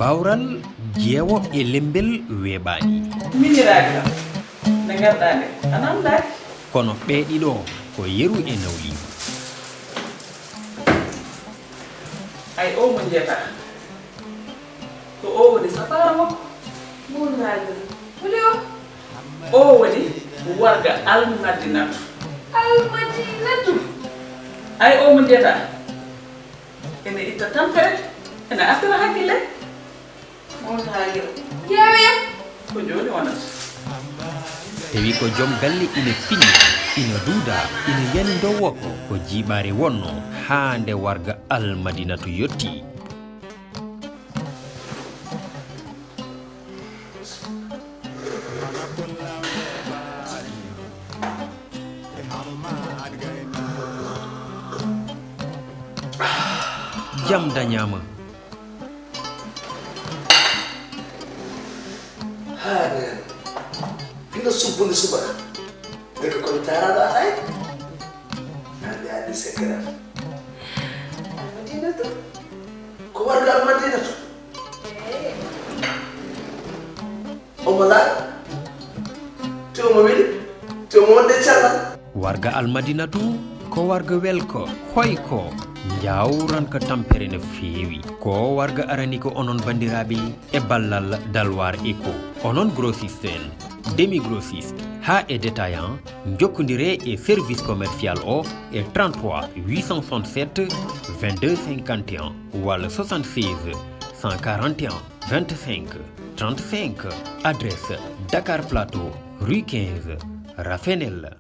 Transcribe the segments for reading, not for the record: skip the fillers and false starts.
bawral jeewo e lembel weeɓaani miñiraaki lam nde ngarɗaa nde an anndaaki kono ɓeeɗiɗo ko yeru e nawli ay o mo jeetaa ko o woni safaara makko muunaaji woni o woni warga almadinatu ay o mo jeetaa ene itta tampere ene artira hakkille muunaaji yeeweya ko jooni wonata tawi ko joom galle ina finni ina duuda ina yani dowo ko jiiɓaare wonno haa nde warga almadinatu yotti jam dañaama Pino subbundi suba ngeke komi taraɗo atay hande adi secret almadinatu ko warga almadinatu omo laaɗ te omo weɗi te omo wonde cellal warga almadinatu ko warga welko hoyko jawranka tampere no feewi ko warga arani ko onon bandiraɓe e ballal dalwar eco onon grossiste en demi grossiste ha e détaillant jokkodire e service commercial o e 33 867 22 51 walla 76 141 25 35 adresse Dakar Plateau rue 15 Rafenel.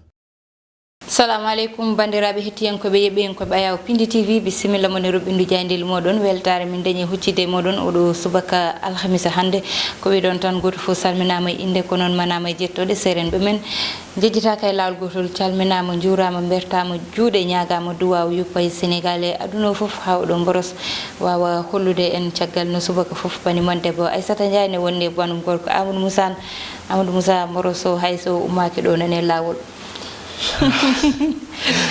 Assalamu alaikum bandiraɓe hettiyankoɓe yeɓɓiyankoɓe ayaw Piindi TV bisimilla mon e roɓɓindu jayndel moɗon weltare min dañi huccide moɗon oɗo subaka alhamisa hande ko wiɗon tan goto fof salminama e inde ko noon manama e jettoɗe serenɓe men jejjitaka e lawol gotol calminama juurama bertama juuɗe ñagama duwaw yuppa e Sénégal e aduna foof ha oɗo boros wawa hollude en caggal no subaka foof bani mon debbo Aissata Ndiaye ne wonde banum gorko Amadou Moussa Moroso hayso ummaki ɗo nane lawol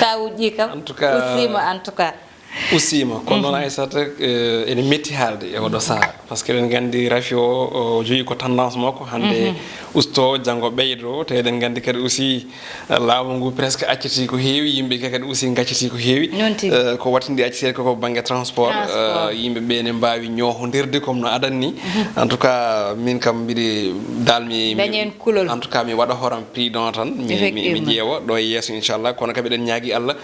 ka wujji kam usima en tout cas usima kono noon Aissata ene metti haalde e oɗo saaha par ce que eɗen gandi Rafi o jogi ko tendance makko hande usto janggo ɓeydo te eɗen gandi kadi aussi lawol ngu presque acciti ko heewi yimɓe kadi aussi gacciti ko heewi ko wattindi accitede koko banggue transport yimɓe ɓe ne mbawi ñohodirde comme no adanni en tout cas min kam mbiɗi dalmi en tout cas mi waɗa horam prix don tan mi ƴeewa ɗo e yesso inchallah kono kadi eɗen ñaagui Allah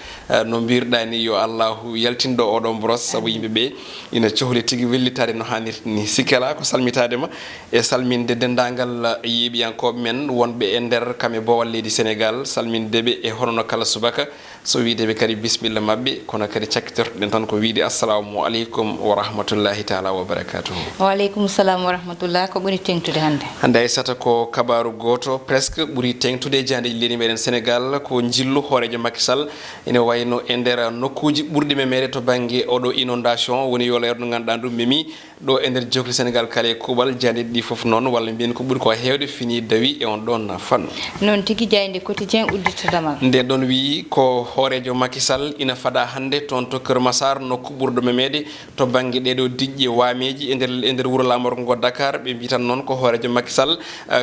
no mbirɗa ni yo Allahu yaltindo oɗon bros saabu yimɓeɓe ina cohli tigui wellitade no hannirta ni sikkela ko salmitadema e salminde dendagal yeeɓiyankoɓe men wonɓe e nder kamɓe bowal leydi Sénégal salmindeɓe e honono kala subaka so wideɓe kadi bisimilla mabɓe kono kadi cakkitortoɗen tan ko wiide assalamu aleykum wa rahmatullahi taala wa barakatuhu. Wa aleykum salam wa rahmatullah. Ko ɓuuri tengtude hande Aissata ko kabaru goto presque ɓuuri tengtude jandeji leydi meɗen Sénégal ko jillu hoorejo Macky Sall ene wayno e nder nokkuji ɓurɗi memede to banggue oɗo inondation woni yo leyre no ganduɗa ɗum memi ɗo e nder jokli Sénégal kala e kuuɓal jandeji ɗi foof noon walla mbiyen ko ɓuuri ko hewde fini dawi e on ɗon fannu noon tigui jayde quotidien udditodamal nde ɗon wi ko hoorejo Macky Sall ina fada hande toon to Keur Massar nokku ɓurɗo memede to banggue ɗeɗo diƴƴe wameji e nder wuuro lamorgo ngo Dakar ɓe mbi tan noon ko hoorejo Macky Sall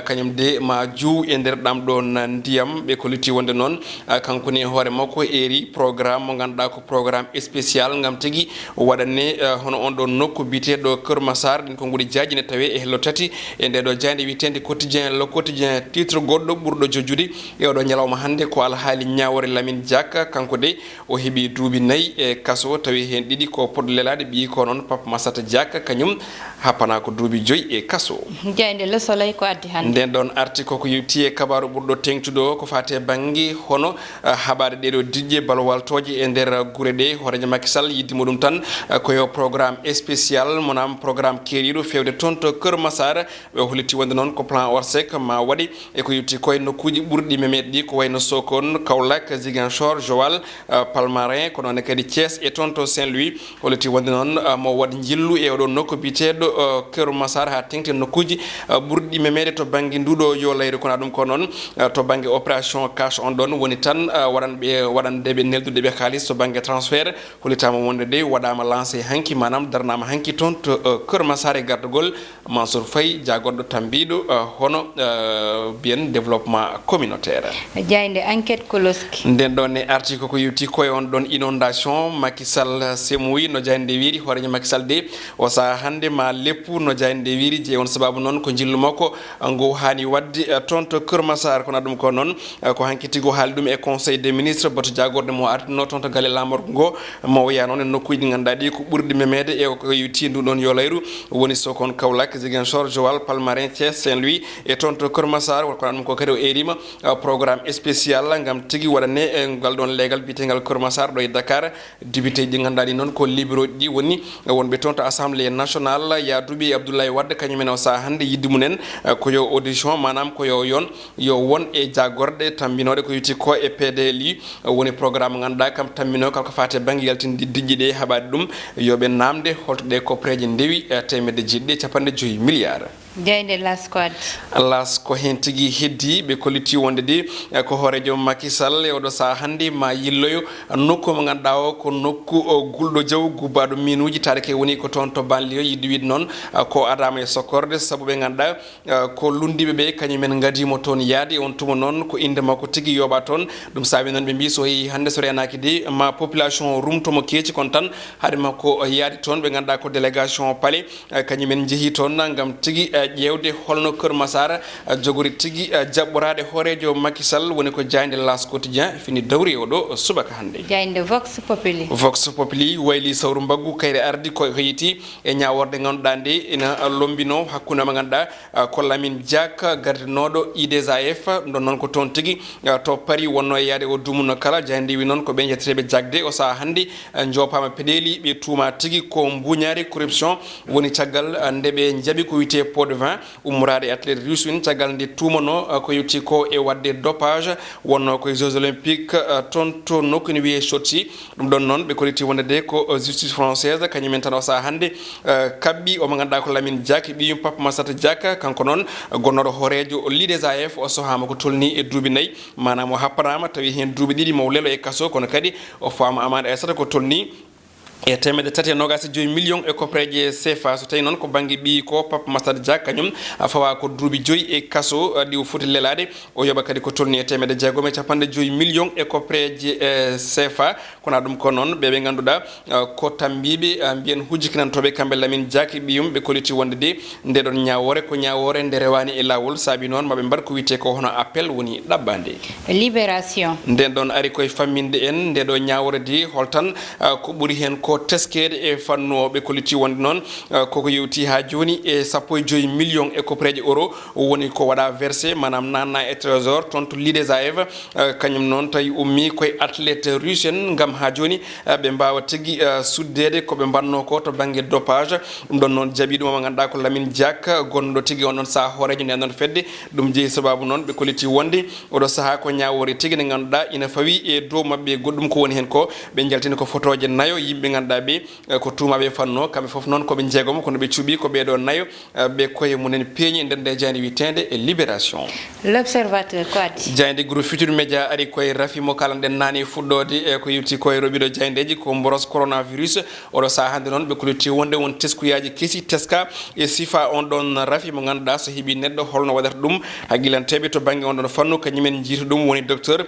kañum de ma juu e nder ɗam ɗon ndiyam ɓe ko lutti wonde noon kanko ni hoore makko eri programme mo ganduɗa ko programme spécial gam tigui waɗanne hono on ɗon nokku biteɗo Keur Massar ɗin ko guuri jaaji ne tawe e hello tati e ndeɗo jande witende quotidien le quotidien titre goɗɗo ɓurɗo jojjude e oɗo ñalawma hande ko alhaali ñawore Lamine Diack kanko de o heeɓi duuɓi 4 e kaso tawi hen ɗiɗi ko poɗɗo lelade ɓi ko noon Papa Massata Diack kañum happana ko duuɓi 5 e kaso jayde Le Soleil ko addi hande nden ɗon arti koko yetti e kabaru ɓurɗo tengtuɗo ko fate banggue hono haɓade ɗeɗo diƴƴe balowaltoje e nder guure ɗe hoorejo Macky Sall yiddimo ɗum tan koyo programme spécial monam programme keeriɗo fewde toon to Keur Massar ɓe holiti wonde noon ko plan Orsec ma waɗi e ko yetti koye nokkuji ɓurɗi memeɗe ɗi ko wayno Sokone Kaolack Ziguinchor Joal Palmarin ko noon kadi Thiès e toon to Saint-Louis holiti wonde noon mo waɗ jillu e oɗo nokku biteɗo Keur Massar ha tengti nokkuji ɓurɗi memede to banggue nduɗo yo layre kono ɗum ko noon to banggue opération cash on ɗon woni tan waɗandeɓe neldudeɓe haaliss to banggue transfert holitama wonde de waɗama lancé hanki manam darnama hanki toon to Keur Massar e gardugol Mansour Faye jagorɗo tambiɗo hono bien développement communautaire. Jayde enquête koloski. Nden ɗon e arti koko yewti koye on ɗon inondation Macky Sall semoyi no jayde wiiri horeño Macky Sall de o saha hande ma leppu no jayde wiiri je on sababu noon ko jillu makko ngo hani wadde toon to Keur Massar kono ɗum ko noon ko hanki tigo haali ɗum e conseil des ministres bato jagorde mo artino toon to galle lamorgo ngo mo wiya noon e nokkuji ɗi ganduɗa ɗi ko ɓurɗi memede e ko yewti ndu ɗon yo layru woni Sokone Kaolack Ziguinchor Joal Palmarin Thiès Saint-Louis e toon to Keur Massar kono ɗum ko kadi o erima programme spécial gam tigui waɗane e ngal ɗon leegal biyetegal Keur Massar ɗo e Dakar député ɗi ganduɗa ɗi noon ko libéraux ɗi woni wonɓe toon to assemblée nationale Yadoubi Abdoulaye Wade kañumen o saha hande yidde munen ko yo audition manam ko yo yon yo won e jagorde tambinoɗe ko yiti ko e PDLI woni programme ganduɗa kam tambino kalko fate banggue yaltinde diƴƴi ɗe haɓade ɗum yoɓe namde holto ɗe koppreje ndewi temedde jiɗɗe 5 milliards. Jayde la squad las ko hen tigui heddi ɓe kolliti wonde de ko hoorejo Macky Sall e oɗo saha hande ma yilloyo nokku mo ganduɗa o ko nokku gulɗo jaw gubbaɗo minuji tareke woni ko toon to banlieue yidde wiide noon ko adama e sokkorde saabu ɓe ganduɗa ko lundiɓe ɓe kañumen gadimo toon yaade on tuma noon ko inde makko tigui yoɓa toon ɗum saabi noon ɓe mbi so yeehi hande so renaki de ma population rumtomo keeci kono tan haade makko yaadi toon ɓe ganduɗa ko délégation palais kañumen jeehi toon gam tigui ƴewde holno Keur Massar jogori tigui jaɓɓorade hoorejo Macky Sall woni ko jayde L'As quotidien fini dawri oɗo subaka hande. Jayde Vox Populi wayli sawru mbaggu kayre ardi ko heyti e ñaworde ganduɗa nde ina lombino hakkude mo ganduɗa ko Lamine Diack gardinoɗo IDSAF ɗon noon ko toon tigui to Paris wonno e yaade o dumuno kala jayde wi noon ko ɓe jetteteɓe jagde o saha hande jopama peɗeli ɓe tuuma tigui ko mbuñari corruption woni caggal ndeɓe jaaɓi ko wiyete pot de vin ummorade e athlète russe win caggal nde tumano ko yetti ko e wadde dopage wonno koye jeux olympiques toon to nokku ne wiye Sochi ɗum ɗon noon ɓe kolliti wonde de ko justice française kañumen tan o saha hande kabɓi omo ganduɗa ko Lamine Diack ɓiyum Papa Massata Diack kanko noon gonnoɗo hoorejo l'IDSAF o sohama ko tolni e duuɓi 4 manam o happanama tawi hen duuɓi 2 mo lelo e kaso kono kadi o fama amade aissata ko tolni e 325 millions e koppreje CFA so tawi noon ko banggue ɓi ko Papa Massata Diack kañum fawa ko duuɓi 5 e kaso ɗi o foti lelade o yoɓa kadi ko tolni e 650 millions e koppreje CFA kono ɗum ko noon ɓeɓe ganduɗa ko tambiɓe mbiyen hujjikinantoɓe kamɓe Lamine Diack ɓiyum ɓe kolliti wonde de ndeɗon ñawore ko ñawore nde rewani e lawol saabi noon maɓe mbaɗ ko wiyete ko hono appel woni ɗaɓɓande libération nden ɗon ari koye famminde en ndeɗo ñawore de holtan ko ɓuuri hen ko teskede e fanno ɓe kolliti wonde noon koko yewti ha joni e 15 millions e koppreje euro woni ko waɗa versé manam nanna e trésor toon to l'IDSAF kañum noon tawi ummi koye athlète russe en gam ha joni ɓe mbawa tigui suddede koɓe mbanno ko to banggue dopage ɗum ɗon noon jaaɓi ɗum omo ganduɗa ko Lamine Diack gonɗo tigui on ɗon saaha hoorejo nde ɗon fedde ɗum jeeyi sababu noon ɓe kolliti wonde oɗo saaha ko ñawore tigui nde ganduɗa ina fawi e dow mabɓe goɗɗum ko woni hen ko ɓe jaltini ko photoje nayo yimɓe ganduɗa ɓe ko tumaɓe fanno kamɓe foof noon koɓe jeegomo kono ɓe cuuɓi ko ɓeɗo nayo ɓe koye munen peeñi e nder nde jayde witede e libération. L'Observateur ko addi jayde groupe Futurs Médias ari koye rafi mo kalanɗen nani fuɗɗode e ko yewti koye roɓiɗo jayndeji ko mboros coronavirus oɗo saha hande noon ɓe kolliti wonde won teskuyaji keesi teska e sifa on ɗon rafi mo ganduɗa so heeɓi neɗɗo holno waɗata ɗum hagguilanteɓe to banggue on ɗon fannu kañumen jiita ɗum woni docteur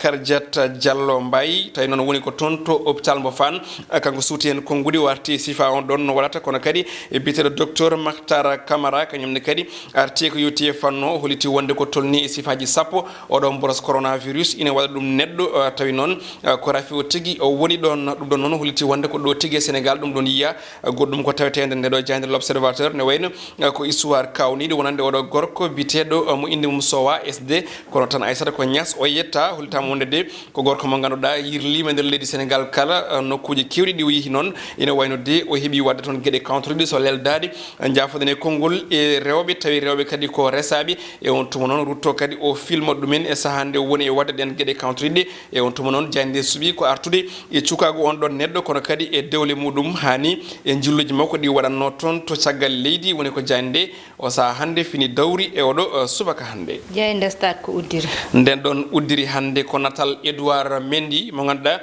Kardiat Diallo Mbaye tawi noon woni ko toon to hôpital mo Fann kanko suuti hen konngudi warti sifa on ɗon no waɗata kono kadi e biteɗo docteur Makhtar Camara kañumne kadi arti ko yewti e fanno holiti wonde ko tolni e sifaji 10 oɗon mboros coronavirus ina waɗa ɗum neɗɗo tawi noon ko rafi o tigui o woni ɗon ɗum ɗon noon holiti wonde ko ɗo tigui e Sénégal ɗum ɗon yiya goɗɗum ko tawetede ndeɗo jayde l'Observateur ne wayno ko histoire kawniɗo wonande oɗo gorko biteɗo mo inde mum Sowa SD kono tan Aissata ko Niass o yetta holitama wonde de ko gorko mo ganduɗa yirlima nder leydi Sénégal kala nokkuji kewɗi ɗi o yeehi noon ina wayno de o heeɓi wadde toon gueɗe countriɗi so leldade jafoden e konngol e rewɓe tawi rewɓe kadi ko resaɓe e on tuma noon rutto kadi o filma ɗumen e sahande woni e wadde ɗen gueɗe countriɗi e on tuma noon jayde suuɓi ko artude e cukago on ɗon neɗɗo kono kadi e dewle muɗum hani e jilluji makko ɗi waɗanno toon to caggal leydi woni ko jayde o saha hande fini dawri e oɗo subaka hande jayde stade ko uddiri nden ɗon uddiri hande ko natal Edouard Mendy mo ganduɗa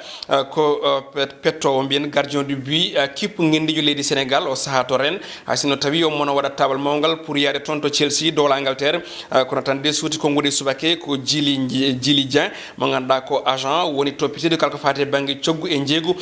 ko pettowo mbiyen gardien du but kippu ngendijo leydi Sénégal o saha to ren hasino tawi o mono waɗa tabal mawgal pour yaade toon to Chelsea dow l'Angleterre kono tan de suuti konngudi subake ko Djili Dieng mo ganduɗa ko agent woni toppitede kalko fate banggue coggu e jeegu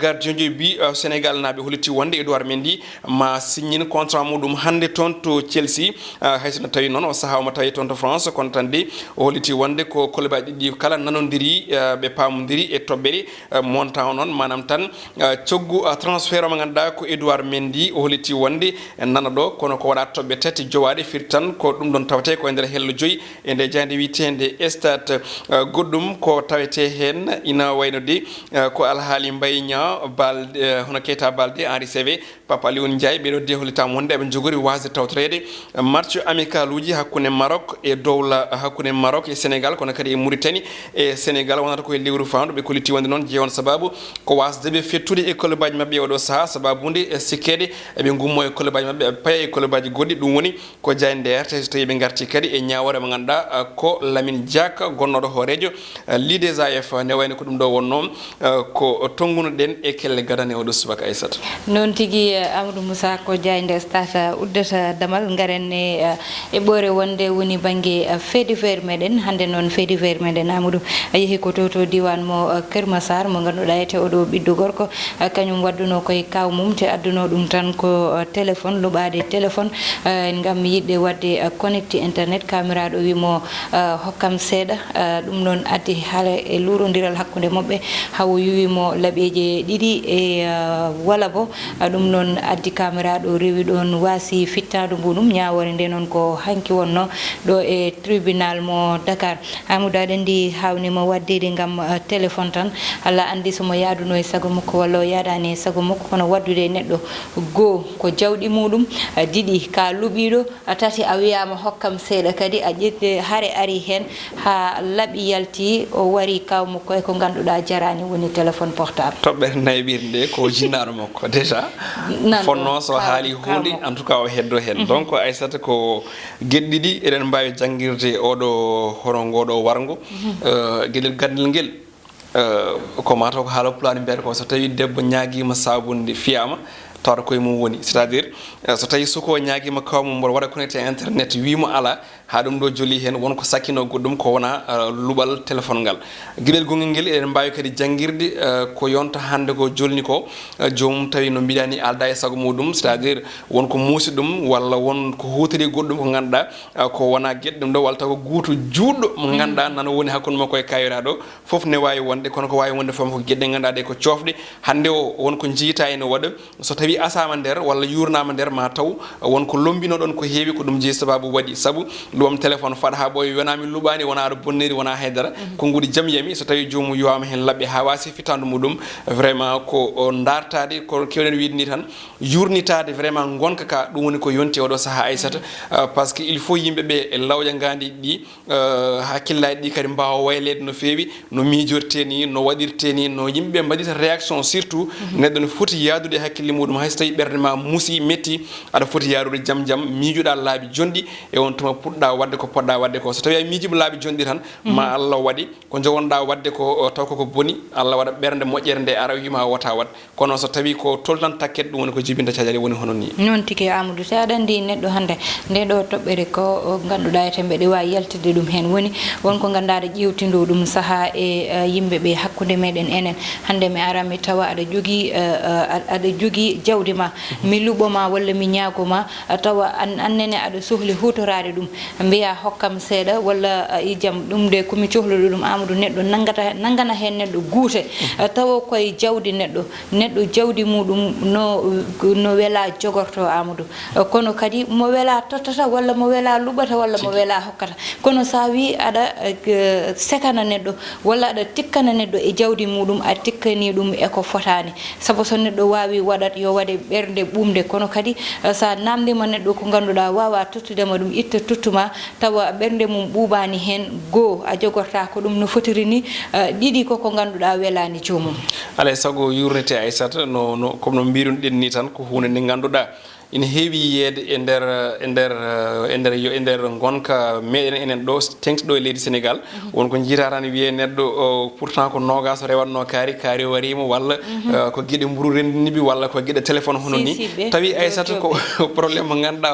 gardien du but Sénégal naaɓe holliti wonde Edouard Mendy ma signine contrat muɗum hande toon to Chelsea haysono tawi noon o saha omo tawi toon to France kono tan de o holliti wonde ko kolobaji ɗiɗi kala nanodiri ɓe pamodiri e toɓɓere montant o noon manam tan coggu transfert mo ganduɗa ko Edouard Mendy o holliti wonde nana ɗo kono ko waɗa toɓɓe tati jowaɗe firti tan ko ɗum ɗon tawete ko e nder hello joyi e nde jande witende stade goɗɗum ko tawete hen ina wayno de ko alhaali mbayña balde hono Keita Balde Henri Saivet Papa Alioune Ndiaye ɓeɗo de hollitama wonde eɓe jogori wasde tawtorede match amical uji hakkude Maroc e dowla hakkude Maroc e Sénégal kono kadi e Mauritanie e Sénégal wonata koye lewru fandu ɓe kolliti wonde noon jeewon sababu ko wasdeɓe fettude e clubaji mabɓe oɗo saaha sababude e sikkede eɓe gummo e clubaji mabɓe eɓe paya e clubaji goɗɗi ɗum woni ko jayde nder so tawi ɓe garti kadi e ñawore mo ganduɗa ko Lamine Diack gonnoɗo hoorejo Lides AF ne wayno ko ɗum ɗo wonno ko tongunoɗen e kelle gadane oɗo subaka Aissata noon tigui Amadou Moussa ko jayde stata uddata damal garen e ɓoore wonde woni banggue fait divers meɗen hande noon fait divers meɗen Amadou a yeehi ko to diwan mo Keur Massar mo ganduɗa ete oɗo ɓiɗɗo gorko kañum wadduno koye kaw mum te adduno ɗum tan ko téléphone luɓade téléphone gam yiɗde wadde connecté internet cameraɗo wimo hokkam seeɗa ɗum noon addi haala e lurodiral hakkude mabɓe hawo yuwimo laaɓeje ɗiɗi e wala bo ɗum noon addi cameraɗo rewi ɗon wasi fittadu muɗum ñawore nde noon ko hanki wonno ɗo e tribunal mo Dakar Amadou aɗa andi hawnima waddede gam téléphone tan Allah andi somo yaaduno e sago makko walla o yaadani e sago makko kono waddude neɗɗo goho ko jawɗi muɗum ɗiɗi ka luɓiɗo tati a wiyama hokkam seeɗa kadi a ƴetti haare ari hen ha laaɓi yalti o wari kaw makko e ko ganduɗa jarani woni téléphone portable toɓɓere naybirde nde ko jinnaɗo makko déjà fonno so haali hunde en tout cas o heddo hen donc Aissata ko gueɗɗiɗi eɗen mbawi jangguirde oɗo hono ngoɗo wargo gueɗel gandel nguel ko mataw ko haala pulaar mbiyata ko so tawi debbo ñaguima sabunde fiyama tawata koye mum woni c'est à dire so tawi suko ñaguima kawmum mboɗo waɗa connecté internet wimo ala ha ɗum ɗo joli hen wonko sakkino goɗɗum ko wona luɓal téléphone ngal gueɗel gongel nguel eɗen mbawi kadi jangguirde ko yonta hande ko jolni ko jomum tawi no mbiɗani alda e saago muɗum c'est à dire wonko muusi ɗum walla won ko hutiri goɗɗum ko ganduɗa ko wona gueɗe ɗum ɗo walla taw ko guuto juɗɗo mo ganduɗa nana woni hakkude makko e kayiraɗo foof ne wawi wonde kono ko wawi wonde foof ko gueɗe ganduɗa ɗe ko cofɗe hande o wonko jiita ene waɗa so tawi asama nder walla yurnama nder ma taw wonko lombino ɗon ko heewi ko ɗum jeeyi sababu waɗi saabu ɗum téléphone faɗa ha ɓoyi wonami luɓani wona aɗa bonniri wona haydara konngudi jaam yami so tawi jomum yowama hen labɓe ha wasi fitandu muɗum vraiment ko dartade ko kewɗen wiide ni tan yurnitade vraiment gonka ka ɗum woni ko yonti oɗo saaha Aissata par ce que il faut yimɓeɓe e lawƴa gandi ɗi hakkillaji ɗi kadi mbawa waylede no fewi no miijorte ni no waɗirte ni no yimɓeɓe mbaɗita réaction surtout neɗɗo ne foti yaadude hakkille muɗum hayso tawi ɓerde ma muusi metti aɗa foti yaarude jaam jaam miijuɗa laabi jonɗi e on tuma puɗɗa wadde ko poɗɗa wadde ko so tawi a miijima laabi jonɗi tan ma Allah waɗi ko jogonɗa wadde ko taw koko boni Allah waɗa ɓerde moƴƴere nde ara wima wota wat kono so tawi ko toltan takkete ɗum woni ko jibinta cajali woni hono ni non tigi Amadou sa aɗa andi neɗɗo hande nde ɗo toɓɓere ko ganduɗa ete mbeɗe wawi yaltide ɗum hen woni wonko gandaɗa ƴewtindo ɗum saaha e yimɓeɓe hakkude meɗen enen hande mi ara mi tawa aɗa jogui jawdi ma mi luɓoma walla mi ñagoma tawa annene aɗa sohli hutorade ɗum mbiya hokkam seeɗa walla jaam ɗum de komi cohluɗo ɗum Amadou neɗɗo nangana hen neɗɗo guute tawa koye jawdi neɗɗo jawdi muɗum no wela jogorto Amadou kono kadi mo wela tottata walla mo wela luɓata walla mo wela hokkata kono sa wi aɗa sekana neɗɗo walla aɗa tikkana neɗɗo e jawdi muɗum a tikkani ɗum eko fotani saabu so neɗɗo wawi waɗat yo waɗe ɓerde ɓumde kono kadi sa namdima neɗɗo ko ganduɗa wawa tottudema ɗum itta tottuma tawa ɓerde mum ɓuɓani hen goho a jogorta ko ɗum no fotiri ni ɗiɗi koko ganduɗa welani jomum alay saago yurnete Aissata no comme no mbirunɗen ni tan ko hunde nde ganduɗa ina heewi yiyede e nder gonka meɗen enen ɗo tengtiɗo e leydi Sénégal wonko jiita tan wiye neɗɗo pourtant ko nogas o rewatno kaari o warima walla ko gueɗe mburu rendiniɓe walla ko gueɗe téléphone hono ni tawi Aissata ko probléme mo ganduɗa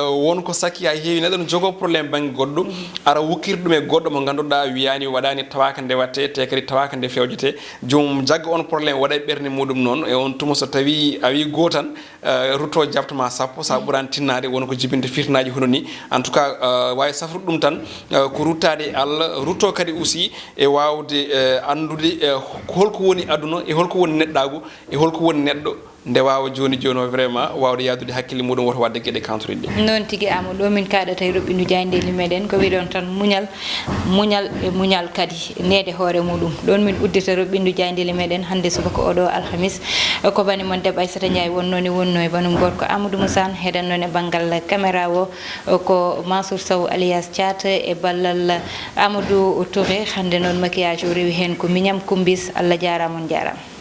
o wonko sakki ha heewi neɗɗo ne jogo probléme banggue goɗɗo ara wukkirde ɗum e goɗɗo mo ganduɗa wiyani waɗani tawaka nde watte te kadi tawaka nde fewjete jomum jagga on probléme waɗa e ɓerde muɗum noon e on tuma so tawi a wi goho tan rutto jabtoma sappo sa ɓuurani tinnade wonko jibinde fitnaji hono ni en tout cas wawi safrude ɗum tan ko ruttade e Allah rutto kadi aussi e wawde andude holko woni aduna e holko woni neɗɗagu e holko woni neɗɗo nde wawa joni o vraiment wawde yadude hakkille muɗum woto wadde gueɗe kantoride ɗe noon tigui Amadou ɗo min kaɗata e roɓɓindu jayndeli meɗen ko wiɗon tan muñal e muñal kadi neede hoore muɗum ɗon min uddita roɓɓindu jayndeli meɗen hande subaka oɗo alhamis ko bani moon debbo Aissata Ndiaye wonno e banum gorko Amadou Moussane heɗen noon e banggal caméra o ko Mansour Sow alias Thiat e ballal Amadou Touré hande noon maquillage o rewi hen ko Mignam Kumbis Allah jarama on jarama